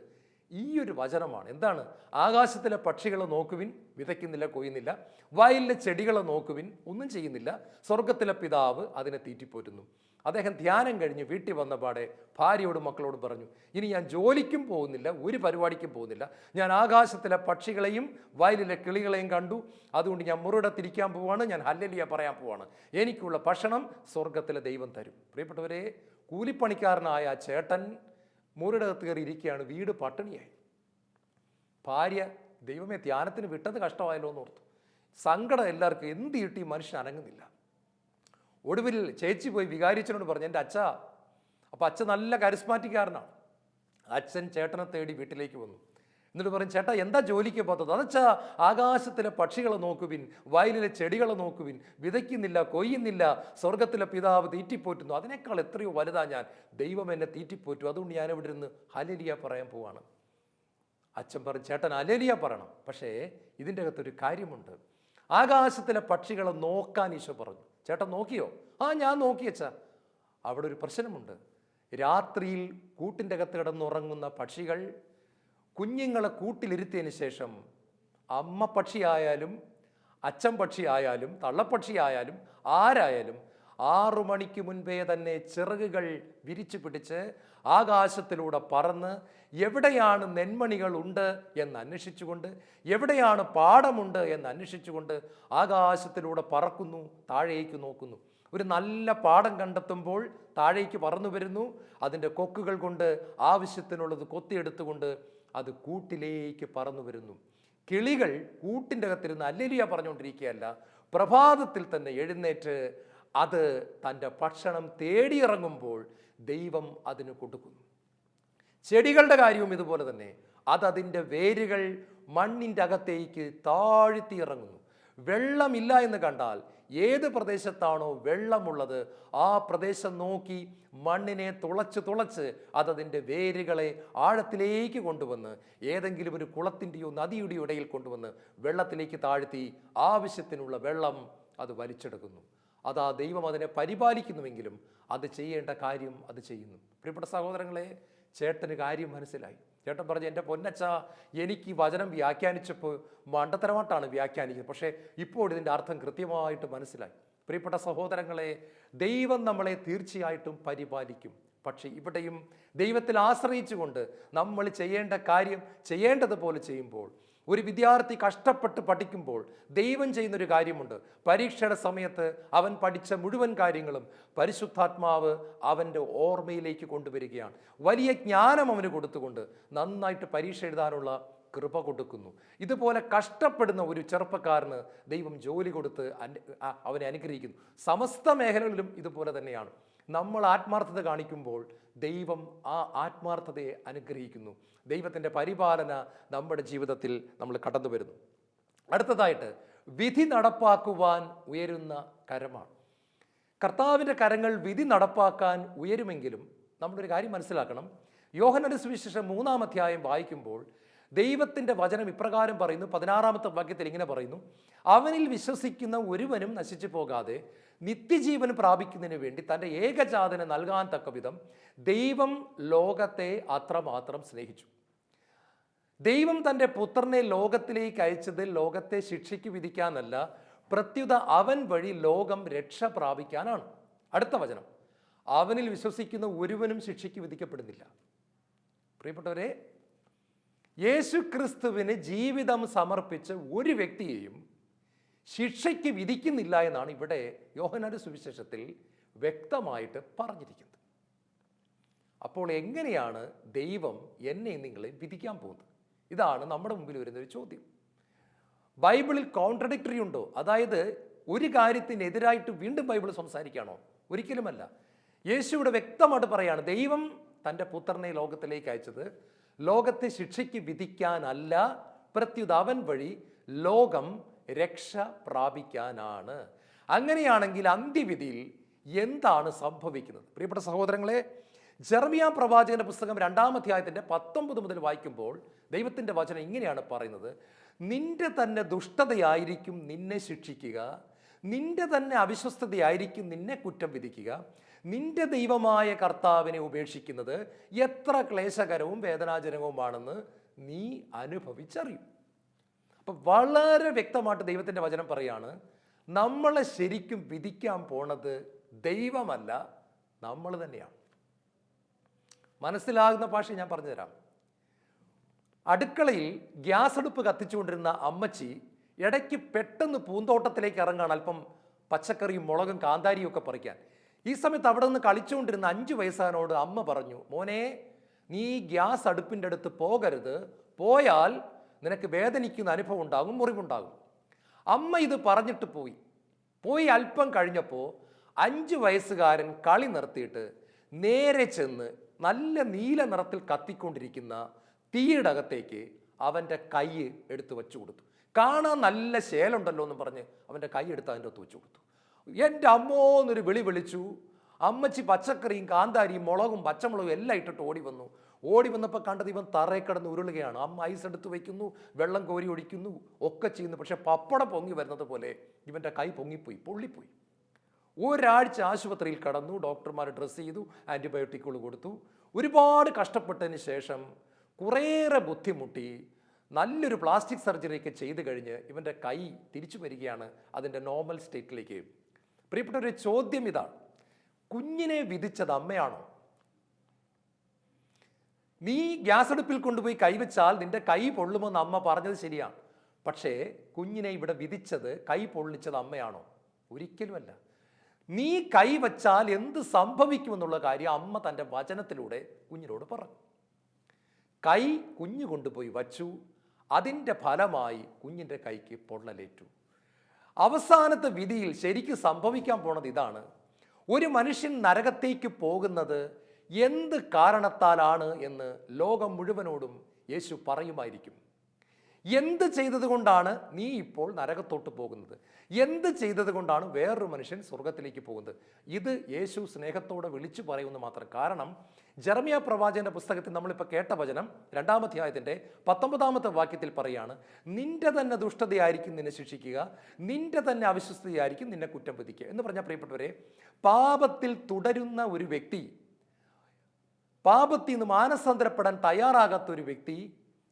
ഈ ഒരു വചനമാണ്. എന്താണ്? ആകാശത്തിലെ പക്ഷികളെ നോക്കുവിൻ, വിതയ്ക്കുന്നില്ല, കൊയ്യുന്നില്ല, വയലിലെ ചെടികളെ നോക്കുവിൻ, ഒന്നും ചെയ്യുന്നില്ല, സ്വർഗത്തിലെ പിതാവ് അതിനെ തീറ്റിപ്പോറ്റുന്നു. അദ്ദേഹം ധ്യാനം കഴിഞ്ഞ് വീട്ടിൽ വന്നപാടെ ഭാര്യയോടും മക്കളോടും പറഞ്ഞു, ഇനി ഞാൻ ജോലിക്കും പോകുന്നില്ല, ഒരു പരിപാടിക്കും പോകുന്നില്ല, ഞാൻ ആകാശത്തിലെ പക്ഷികളെയും വയലിലെ കിളികളെയും കണ്ടു, അതുകൊണ്ട് ഞാൻ മുറിടത്തിരിക്കാൻ പോവാണ്, ഞാൻ ഹല്ലേലൂയ പറയാൻ പോവാണ്, എനിക്കുള്ള ഭക്ഷണം സ്വർഗത്തിലെ ദൈവം തരും. പ്രിയപ്പെട്ടവരെ, കൂലിപ്പണിക്കാരനായ ആ ചേട്ടൻ മുറിടകത്ത് കയറി ഇരിക്കുകയാണ്, വീട് പട്ടിണിയായി. ഭാര്യ, ദൈവമേ ധ്യാനത്തിന് വിട്ടത് കഷ്ടമായല്ലോ എന്ന് ഓർത്തു. സങ്കടം എല്ലാവർക്കും, എന്ത് കിട്ടി മനുഷ്യൻ അനങ്ങുന്നില്ല. ഒടുവിൽ ചേച്ചി പോയി വികാരിച്ചനോട് പറഞ്ഞു, എൻ്റെ അച്ഛ. അപ്പോൾ അച്ഛൻ നല്ല കരിസ്മാറ്റിക്കാരനാണ്. അച്ഛൻ ചേട്ടനെ തേടി വീട്ടിലേക്ക് വന്നു. എന്നിട്ട് പറയും, ചേട്ടാ എന്താ ജോലിക്ക് പോകത്തത്? അതച്ഛാ, ആകാശത്തിലെ പക്ഷികളെ നോക്കുവിൻ, വയലിലെ ചെടികളെ നോക്കുവിൻ, വിതയ്ക്കുന്നില്ല, കൊയ്യുന്നില്ല, സ്വർഗത്തിലെ പിതാവ് തീറ്റിപ്പോറ്റുന്നു, അതിനേക്കാൾ എത്രയോ വലുതാ ഞാൻ, ദൈവം എന്നെ തീറ്റിപ്പോറ്റു, അതുകൊണ്ട് ഞാൻ ഇവിടെ ഇരുന്ന് ഹല്ലേലൂയ പറയാൻ പോവാണ്. അച്ഛൻ പറഞ്ഞു, ചേട്ടൻ ഹല്ലേലൂയ പറയണം, പക്ഷേ ഇതിൻ്റെ അകത്തൊരു കാര്യമുണ്ട്. ആകാശത്തിലെ പക്ഷികളെ നോക്കാൻ ഈശോ പറഞ്ഞു. ചേട്ടൻ നോക്കിയോ? ആ, ഞാൻ നോക്കി അച്ഛാ. അവിടെ ഒരു പ്രശ്നമുണ്ട്. രാത്രിയിൽ കൂട്ടിൻ്റെ അകത്ത് കിടന്നുറങ്ങുന്ന പക്ഷികൾ കുഞ്ഞുങ്ങളെ കൂട്ടിലിരുത്തിയതിന് ശേഷം അമ്മ പക്ഷിയായാലും അച്ഛൻ പക്ഷിയായാലും തള്ളപ്പക്ഷിയായാലും ആരായാലും 6 മണിക്ക് മുൻപേ തന്നെ ചിറകുകൾ വിരിച്ചു പിടിച്ച് ആകാശത്തിലൂടെ പറന്ന് എവിടെയാണ് നെന്മണികൾ ഉണ്ട് എന്ന് അന്വേഷിച്ചുകൊണ്ട്, എവിടെയാണ് പാടമുണ്ട് എന്ന് അന്വേഷിച്ചുകൊണ്ട് ആകാശത്തിലൂടെ പറക്കുന്നു, താഴേക്ക് നോക്കുന്നു. ഒരു നല്ല പാടം കണ്ടെത്തുമ്പോൾ താഴേക്ക് പറന്നു വരുന്നു, അതിൻ്റെ കൊക്കുകൾ കൊണ്ട് ആവശ്യത്തിനുള്ളത് കൊത്തിയെടുത്തുകൊണ്ട് അത് കൂട്ടിലേക്ക് പറന്നു വരുന്നു. കിളികൾ കൂട്ടിൻ്റെ അകത്തിരുന്ന് ഹല്ലേലൂയ പറഞ്ഞുകൊണ്ടിരിക്കുകയല്ല, പ്രഭാതത്തിൽ തന്നെ എഴുന്നേറ്റ് അത് തൻ്റെ ഭക്ഷണം തേടിയിറങ്ങുമ്പോൾ ദൈവം അതിന് കൊടുക്കുന്നു. ചെടികളുടെ കാര്യവും ഇതുപോലെ തന്നെ, അതതിൻ്റെ വേരുകൾ മണ്ണിൻ്റെ അകത്തേക്ക് താഴ്ത്തി ഇറങ്ങുന്നു. വെള്ളമില്ല എന്ന് കണ്ടാൽ ഏത് പ്രദേശത്താണോ വെള്ളമുള്ളത് ആ പ്രദേശം നോക്കി മണ്ണിനെ തുളച്ച് അതതിൻ്റെ വേരുകളെ ആഴത്തിലേക്ക് കൊണ്ടുവന്ന് ഏതെങ്കിലും ഒരു കുളത്തിൻ്റെയോ നദിയുടെയോ ഇടയിൽ കൊണ്ടുവന്ന് വെള്ളത്തിലേക്ക് താഴ്ത്തി ആവശ്യത്തിനുള്ള വെള്ളം അത് വലിച്ചെടുക്കുന്നു. അതാ ദൈവം അതിനെ പരിപാലിക്കുന്നുവെങ്കിലും അത് ചെയ്യേണ്ട കാര്യം അത് ചെയ്യുന്നു. പ്രിയപ്പെട്ട സഹോദരങ്ങളെ, ചേട്ടന് കാര്യം മനസ്സിലായി. ചേട്ടൻ പറഞ്ഞു, എൻ്റെ പൊന്നച്ച, എനിക്ക് ഈ വചനം വ്യാഖ്യാനിച്ചപ്പോൾ മണ്ടത്തരമായിട്ടാണ് വ്യാഖ്യാനിക്കുന്നത്, പക്ഷേ ഇപ്പോൾ ഇതിൻ്റെ അർത്ഥം കൃത്യമായിട്ട് മനസ്സിലായി. പ്രിയപ്പെട്ട സഹോദരങ്ങളെ, ദൈവം നമ്മളെ തീർച്ചയായിട്ടും പരിപാലിക്കും. പക്ഷേ ഇവിടെയും ദൈവത്തിൽ ആശ്രയിച്ചുകൊണ്ട് നമ്മൾ ചെയ്യേണ്ട കാര്യം ചെയ്യേണ്ടതുപോലെ ചെയ്യുമ്പോൾ, ഒരു വിദ്യാർത്ഥി കഷ്ടപ്പെട്ട് പഠിക്കുമ്പോൾ ദൈവം ചെയ്യുന്നൊരു കാര്യമുണ്ട്. പരീക്ഷയുടെ സമയത്ത് അവൻ പഠിച്ച മുഴുവൻ കാര്യങ്ങളും പരിശുദ്ധാത്മാവ് അവൻ്റെ ഓർമ്മയിലേക്ക് കൊണ്ടുവരികയാണ്. വലിയ ജ്ഞാനം അവന് കൊടുത്തുകൊണ്ട് നന്നായിട്ട് പരീക്ഷ എഴുതാനുള്ള കൃപ കൊടുക്കുന്നു. ഇതുപോലെ കഷ്ടപ്പെടുന്ന ഒരു ചെറുപ്പക്കാരന് ദൈവം ജോലി കൊടുത്ത് അവനെ അനുഗ്രഹിക്കുന്നു. സമസ്ത മേഖലകളിലും ഇതുപോലെ തന്നെയാണ്. നമ്മൾ ആത്മാർത്ഥത കാണിക്കുമ്പോൾ ദൈവം ആ ആത്മാർത്ഥതയെ അനുഗ്രഹിക്കുന്നു. ദൈവത്തിൻ്റെ പരിപാലന നമ്മുടെ ജീവിതത്തിൽ നമ്മൾ കടന്നു വരുന്നു. അടുത്തതായിട്ട്, വിധി നടപ്പാക്കുവാൻ ഉയരുന്ന കരമാണ്. കർത്താവിൻ്റെ കരങ്ങൾ വിധി നടപ്പാക്കാൻ ഉയരുമെങ്കിലും നമ്മളൊരു കാര്യം മനസ്സിലാക്കണം. യോഹന്നാന്റെ സുവിശേഷം 3-ാം അധ്യായം വായിക്കുമ്പോൾ ദൈവത്തിൻ്റെ വചനം ഇപ്രകാരം പറയുന്നു. 16-ാമത്തെ വാക്യത്തിൽ ഇങ്ങനെ പറയുന്നു, അവനിൽ വിശ്വസിക്കുന്ന ഒരുവനും നശിച്ചു പോകാതെ നിത്യജീവൻ പ്രാപിക്കുന്നതിന് വേണ്ടി തൻ്റെ ഏകജാതനെ നൽകാൻ തക്ക വിധം ദൈവം ലോകത്തെ അത്രമാത്രം സ്നേഹിച്ചു. ദൈവം തൻ്റെ പുത്രനെ ലോകത്തിലേക്ക് അയച്ചത് ലോകത്തെ ശിക്ഷയ്ക്ക് വിധിക്കാനല്ല, പ്രത്യുത അവൻ വഴി ലോകം രക്ഷ പ്രാപിക്കാനാണ്. അടുത്ത വചനം, അവനിൽ വിശ്വസിക്കുന്ന ഒരുവനും ശിക്ഷയ്ക്ക് വിധിക്കപ്പെടുന്നില്ല. പ്രിയപ്പെട്ടവരെ, യേശു ക്രിസ്തുവിന് ജീവിതം സമർപ്പിച്ച ഒരു വ്യക്തിയെയും ശിക്ഷയ്ക്ക് വിധിക്കുന്നില്ല എന്നാണ് ഇവിടെ യോഹന്നാന്റെ സുവിശേഷത്തിൽ വ്യക്തമായിട്ട് പറഞ്ഞിരിക്കുന്നത്. അപ്പോൾ എങ്ങനെയാണ് ദൈവം എന്നെ നിങ്ങളെ വിധിക്കാൻ പോകുന്നത്? ഇതാണ് നമ്മുടെ മുമ്പിൽ വരുന്നൊരു ചോദ്യം. ബൈബിളിൽ കോൺട്രഡിക്ടറി ഉണ്ടോ? അതായത് ഒരു കാര്യത്തിനെതിരായിട്ട് വീണ്ടും ബൈബിൾ സംസാരിക്കുകയാണോ? ഒരിക്കലുമല്ല. യേശുവിടെ വ്യക്തമായിട്ട് പറയാണ്, ദൈവം തൻ്റെ പുത്രനെ ലോകത്തിലേക്ക് അയച്ചത് ലോകത്തെ ശിക്ഷയ്ക്ക് വിധിക്കാനല്ല, പ്രത്യുത അവൻ വഴി ലോകം രക്ഷ പ്രാപിക്കാനാണ്. അങ്ങനെയാണെങ്കിൽ അന്ത്യവിധിയിൽ എന്താണ് സംഭവിക്കുന്നത്? പ്രിയപ്പെട്ട സഹോദരങ്ങളെ, ജെറമിയ പ്രവാചകന്റെ പുസ്തകം 2-ാം അധ്യായത്തിന്റെ 19 മുതൽ വായിക്കുമ്പോൾ ദൈവത്തിൻ്റെ വചനം ഇങ്ങനെയാണ് പറയുന്നത്: നിന്റെ തന്നെ ദുഷ്ടതയായിരിക്കും നിന്നെ ശിക്ഷിക്കുക, നിന്റെ തന്നെ അവിശ്വസ്തതയായിരിക്കും നിന്നെ കുറ്റം വിധിക്കുക. നിന്റെ ദൈവമായ കർത്താവിനെ ഉപേക്ഷിക്കുന്നത് എത്ര ക്ലേശകരവും വേദനാജനകവുമാണെന്ന് നീ അനുഭവിച്ചറിയും. അപ്പം വളരെ വ്യക്തമായിട്ട് ദൈവത്തിൻ്റെ വചനം പറയാണ്, നമ്മളെ ശരിക്കും വിധിക്കാൻ പോണത് ദൈവമല്ല, നമ്മൾ തന്നെയാണ്. മനസ്സിലാകുന്ന ഭാഷ ഞാൻ പറഞ്ഞുതരാം. അടുക്കളയിൽ ഗ്യാസ് അടുപ്പ് കത്തിച്ചുകൊണ്ടിരുന്ന അമ്മച്ചി ഇടയ്ക്ക് പെട്ടെന്ന് പൂന്തോട്ടത്തിലേക്ക് ഇറങ്ങാൻ, അല്പം പച്ചക്കറിയും മുളകും കാന്താരിയും ഒക്കെ പറിക്കാൻ. ഈ സമയത്ത് അവിടെ നിന്ന് കളിച്ചുകൊണ്ടിരുന്ന 5 വയസ്സുകാരനോട് അമ്മ പറഞ്ഞു, മോനെ, നീ ഗ്യാസ് അടുപ്പിൻ്റെ അടുത്ത് പോകരുത്, പോയാൽ നിനക്ക് വേദനിക്കുന്ന അനുഭവം ഉണ്ടാകും, മുറിവുണ്ടാകും. അമ്മ ഇത് പറഞ്ഞിട്ട് പോയി അല്പം കഴിഞ്ഞപ്പോൾ 5 വയസ്സുകാരൻ കളി നിർത്തിയിട്ട് നേരെ ചെന്ന് നല്ല നീല നിറത്തിൽ കത്തിക്കൊണ്ടിരിക്കുന്ന തീയുടെ അകത്തേക്ക് അവൻ്റെ കൈ എടുത്ത് വെച്ചു കൊടുത്തു. കാണാൻ നല്ല ശേലുണ്ടല്ലോ എന്ന് പറഞ്ഞ് അവൻ്റെ കൈ എടുത്ത് അതിൻ്റെ അകത്ത് വെച്ചു കൊടുത്തു. എൻ്റെ അമ്മോ എന്നൊരു വിളി വിളിച്ചു. അമ്മച്ചി പച്ചക്കറിയും കാന്താരിയും മുളകും പച്ചമുളകും എല്ലാം ഇട്ടിട്ട് ഓടി വന്നപ്പോൾ കണ്ടത് ഇവൻ തറയിൽ കിടന്ന് ഉരുളുകയാണ്. അമ്മ ഐസ് എടുത്ത് വയ്ക്കുന്നു, വെള്ളം കോരി ഒഴിക്കുന്നു, ഒക്കെ ചെയ്യുന്നു. പക്ഷെ പപ്പടം പൊങ്ങി വരുന്നത് പോലെ ഇവൻ്റെ കൈ പൊള്ളിപ്പോയി. ഒരാഴ്ച ആശുപത്രിയിൽ കടന്നു, ഡോക്ടർമാർ ഡ്രസ്സ് ചെയ്തു, ആൻറ്റിബയോട്ടിക്കുകൾ കൊടുത്തു. ഒരുപാട് കഷ്ടപ്പെട്ടതിന് ശേഷം കുറേയേറെ ബുദ്ധിമുട്ടി നല്ലൊരു പ്ലാസ്റ്റിക് സർജറിയൊക്കെ ചെയ്ത് കഴിഞ്ഞ് ഇവൻ്റെ കൈ തിരിച്ചു വരികയാണ് അതിൻ്റെ നോർമൽ സ്റ്റേറ്റിലേക്ക്. പ്രിയപ്പെട്ട ഒരു ചോദ്യം ഇതാണ്, കുഞ്ഞിനെ വിധിച്ചത് അമ്മയാണോ? നീ ഗ്യാസ് അടുപ്പിൽ കൊണ്ടുപോയി കൈവച്ചാൽ നിന്റെ കൈ പൊള്ളുമെന്ന് അമ്മ പറഞ്ഞത് ശരിയാണ്. പക്ഷേ കുഞ്ഞിനെ ഇവിടെ വിധിച്ചത്, കൈ പൊള്ളിച്ചത് അമ്മയാണോ? ഒരിക്കലുമല്ല. നീ കൈവച്ചാൽ എന്ത് സംഭവിക്കുമെന്നുള്ള കാര്യം അമ്മ തൻ്റെ വചനത്തിലൂടെ കുഞ്ഞിനോട് പറഞ്ഞു. കൈ കുഞ്ഞു കൊണ്ടുപോയി വച്ചു, അതിൻ്റെ ഫലമായി കുഞ്ഞിൻ്റെ കൈക്ക് പൊള്ളലേറ്റു. അവസാനത്തെ വിധിയിൽ ശരിക്കും സംഭവിക്കാൻ പോണത് ഇതാണ്: ഒരു മനുഷ്യൻ നരകത്തേക്ക് പോകുന്നത് എന്ത് കാരണത്താലാണ് എന്ന് ലോകം മുഴുവനോടും യേശു പറയുമായിരിക്കും. എന്ത് ചെയ്തത് കൊണ്ടാണ് നീ ഇപ്പോൾ നരകത്തോട്ട് പോകുന്നത്? എന്ത് ചെയ്തത് കൊണ്ടാണ് വേറൊരു മനുഷ്യൻ സ്വർഗത്തിലേക്ക് പോകുന്നത്? ഇത് യേശു സ്നേഹത്തോടെ വിളിച്ചു പറയുമെന്ന് മാത്രം. കാരണം ജെറമിയ പ്രവാചകന്റെ പുസ്തകത്തിൽ നമ്മളിപ്പോൾ കേട്ട വചനം 2-ാം അധ്യായത്തിന്റെ 19-ാമത്തെ വാക്യത്തിൽ പറയാണ്, നിന്റെ തന്നെ ദുഷ്ടതയായിരിക്കും നിന്നെ ശിക്ഷിക്കുക, നിന്റെ തന്നെ അവിശ്വസ്തയായിരിക്കും നിന്നെ കുറ്റം വിധിക്കുക എന്ന് പറഞ്ഞാൽ, പ്രിയപ്പെട്ടവരെ, പാപത്തിൽ തുടരുന്ന ഒരു വ്യക്തി, പാപത്തിൽ നിന്ന് മാനസാന്തരപ്പെടാൻ തയ്യാറാകാത്ത ഒരു വ്യക്തി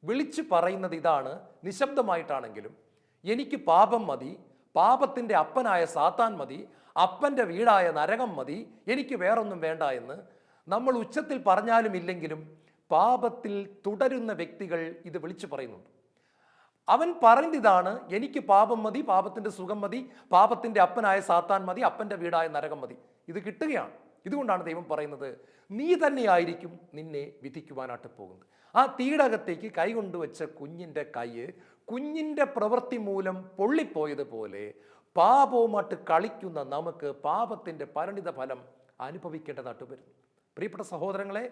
വിളിച്ചു പറയുന്നത് ഇതാണ്, നിശബ്ദമായിട്ടാണെങ്കിലും, എനിക്ക് പാപം മതി, പാപത്തിൻ്റെ അപ്പനായ സാത്താൻ മതി, അപ്പൻ്റെ വീടായ നരകം മതി, എനിക്ക് വേറൊന്നും വേണ്ട എന്ന് നമ്മൾ ഉച്ചത്തിൽ പറഞ്ഞാലും ഇല്ലെങ്കിലും പാപത്തിൽ തുടരുന്ന വ്യക്തികൾ ഇത് വിളിച്ചു പറയുന്നുണ്ട്. അവൻ പറയുന്നത് ഇതാണ്, എനിക്ക് പാപം മതി, പാപത്തിൻ്റെ സുഖം മതി, പാപത്തിൻ്റെ അപ്പനായ സാത്താൻ മതി, അപ്പൻ്റെ വീടായ നരകം മതി. ഇത് കിട്ടുകയാണ്. ഇതുകൊണ്ടാണ് ദൈവം പറയുന്നത്, നീ തന്നെയായിരിക്കും നിന്നെ വിധിക്കുവാനായിട്ട് പോകുന്നത്. ആ തീടകത്തേക്ക് കൈ കൊണ്ടുവച്ച കുഞ്ഞിൻ്റെ കൈ കുഞ്ഞിൻ്റെ പ്രവൃത്തി മൂലം പൊള്ളിപ്പോയതുപോലെ പാപവുമായിട്ട് കളിക്കുന്ന നമുക്ക് പാപത്തിൻ്റെ പരിണിത ഫലം അനുഭവിക്കേണ്ടതായിട്ട് വരുന്നു. പ്രിയപ്പെട്ട സഹോദരങ്ങളെ,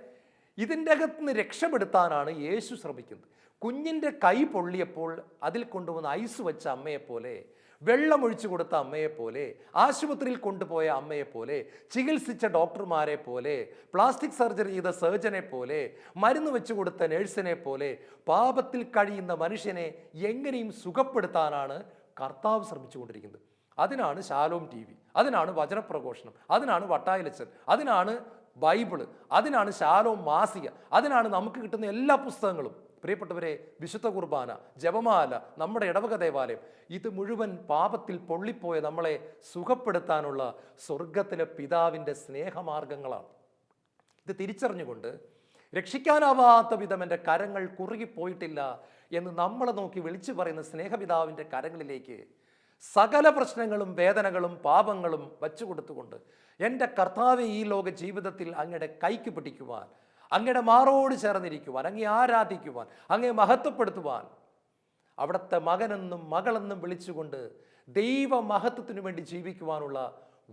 ഇതിൻ്റെ അകത്തുനിന്ന് രക്ഷപ്പെടുത്താനാണ് യേശു ശ്രമിക്കുന്നത്. കുഞ്ഞിൻ്റെ കൈ പൊള്ളിയപ്പോൾ അതിൽ കൊണ്ടുവന്ന് ഐസ് വെച്ച അമ്മയെപ്പോലെ, വെള്ളമൊഴിച്ചു കൊടുത്ത അമ്മയെപ്പോലെ, ആശുപത്രിയിൽ കൊണ്ടുപോയ അമ്മയെപ്പോലെ, ചികിത്സിച്ച ഡോക്ടർമാരെ പോലെ, പ്ലാസ്റ്റിക് സർജറി ചെയ്ത സർജനെ പോലെ, മരുന്ന് വെച്ചു കൊടുത്ത നഴ്സിനെ പോലെ പാപത്തിൽ കഴിയുന്ന മനുഷ്യനെ എങ്ങനെയും സുഖപ്പെടുത്താനാണ് കർത്താവ് ശ്രമിച്ചുകൊണ്ടിരിക്കുന്നത്. അതിനാണ് ശാലോം TV, അതിനാണ് വചനപ്രഘോഷണം, അതിനാണ് വട്ടായിലച്ചൻ, അതിനാണ് ബൈബിള്, അതിനാണ് ശാലോം മാസിക, അതിനാണ് നമുക്ക് കിട്ടുന്ന എല്ലാ പുസ്തകങ്ങളും. പ്രിയപ്പെട്ടവരെ, വിശുദ്ധ കുർബാന, ജപമാല, നമ്മുടെ ഇടവക ദേവാലയം, ഇത് മുഴുവൻ പാപത്തിൽ പൊള്ളിപ്പോയ നമ്മളെ സുഖപ്പെടുത്താനുള്ള സ്വർഗത്തിലെ പിതാവിൻ്റെ സ്നേഹമാർഗങ്ങളാണ്. ഇത് തിരിച്ചറിഞ്ഞുകൊണ്ട് രക്ഷിക്കാനാവാത്ത വിധം എൻ്റെ കരങ്ങൾ കുറുകിപ്പോയിട്ടില്ല എന്ന് നമ്മളെ നോക്കി വിളിച്ചു പറയുന്ന സ്നേഹപിതാവിൻ്റെ കരങ്ങളിലേക്ക് സകല പ്രശ്നങ്ങളും വേദനകളും പാപങ്ങളും വച്ചു കൊടുത്തുകൊണ്ട് എൻ്റെ കർത്താവെ ഈ ലോക ജീവിതത്തിൽ അങ്ങയുടെ കൈക്ക് പിടിക്കുവാൻ, അങ്ങയുടെ മാറോട് ചേർന്നിരിക്കുവാൻ, അങ്ങേ ആരാധിക്കുവാൻ, അങ്ങേ മഹത്വപ്പെടുത്തുവാൻ, അവിടുത്തെ മകനെന്നും മകളെന്നും വിളിച്ചുകൊണ്ട് ദൈവ മഹത്വത്തിനു വേണ്ടി ജീവിക്കുവാനുള്ള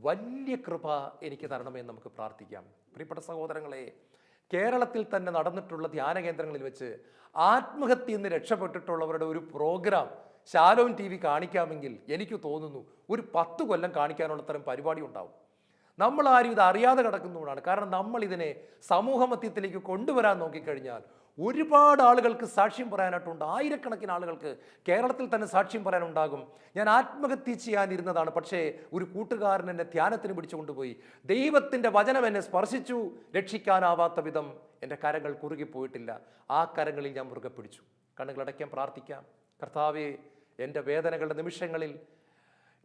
വലിയ കൃപ എനിക്ക് തരണമെന്ന് നമുക്ക് പ്രാർത്ഥിക്കാം. പ്രിയപ്പെട്ട സഹോദരങ്ങളെ, കേരളത്തിൽ തന്നെ നടന്നിട്ടുള്ള ധ്യാന കേന്ദ്രങ്ങളിൽ വെച്ച് ആത്മഹത്യയിൽ നിന്ന് രക്ഷപ്പെട്ടിട്ടുള്ളവരുടെ ഒരു പ്രോഗ്രാം ശാലോം TV കാണിക്കാമെങ്കിൽ എനിക്ക് തോന്നുന്നു ഒരു 10 കൊല്ലം കാണിക്കാനുള്ള തരം പരിപാടി ഉണ്ടാവും. നമ്മളാരും ഇത് അറിയാതെ കിടക്കുന്നതുകൊണ്ടാണ്. കാരണം നമ്മൾ ഇതിനെ സമൂഹ മധ്യത്തിലേക്ക് കൊണ്ടുവരാൻ നോക്കിക്കഴിഞ്ഞാൽ ഒരുപാട് ആളുകൾക്ക് സാക്ഷ്യം പറയാനായിട്ടുണ്ട്. ആയിരക്കണക്കിന് ആളുകൾക്ക് കേരളത്തിൽ തന്നെ സാക്ഷ്യം പറയാനുണ്ടാകും. ഞാൻ ആത്മഹത്യ ചെയ്യാനിരുന്നതാണ്, പക്ഷേ ഒരു കൂട്ടുകാരൻ എന്നെ ധ്യാനത്തിന് പിടിച്ചു കൊണ്ടുപോയി, ദൈവത്തിൻ്റെ വചനം എന്നെ സ്പർശിച്ചു, രക്ഷിക്കാനാവാത്ത വിധം എൻ്റെ കരങ്ങൾ കുറുകിപ്പോയിട്ടില്ല, ആ കരങ്ങളിൽ ഞാൻ മുറുകെ പിടിച്ചു. കണ്ണുകളടയ്ക്കാൻ പ്രാർത്ഥിക്കാം. കർത്താവേ, എൻ്റെ വേദനകളുടെ നിമിഷങ്ങളിൽ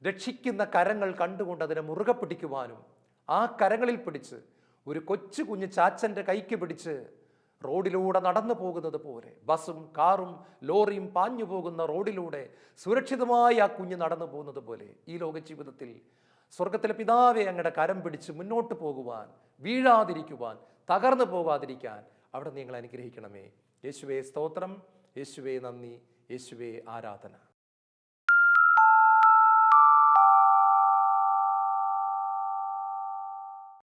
രക്ഷിക്കുന്ന കരങ്ങൾ കണ്ടുകൊണ്ട് അതിനെ മുറുകെ പിടിക്കുവാനും, ആ കരങ്ങളിൽ പിടിച്ച് ഒരു കൊച്ചു കുഞ്ഞ് ചാച്ചൻ്റെ കൈക്ക് പിടിച്ച് റോഡിലൂടെ നടന്നു പോകുന്നത് പോലെ, ബസ്സും കാറും ലോറിയും പാഞ്ഞു പോകുന്ന റോഡിലൂടെ സുരക്ഷിതമായി ആ കുഞ്ഞ് നടന്നു പോകുന്നത് പോലെ ഈ ലോക ജീവിതത്തിൽ സ്വർഗത്തിലെ പിതാവെ അങ്ങയുടെ കരം പിടിച്ച് മുന്നോട്ട് പോകുവാൻ, വീഴാതിരിക്കുവാൻ, തകർന്നു പോകാതിരിക്കാൻ അവിടെ നിങ്ങൾ അനുഗ്രഹിക്കണമേ. യേശുവേ സ്തോത്രം, യേശുവേ നന്ദി, യേശുവേ ആരാധന.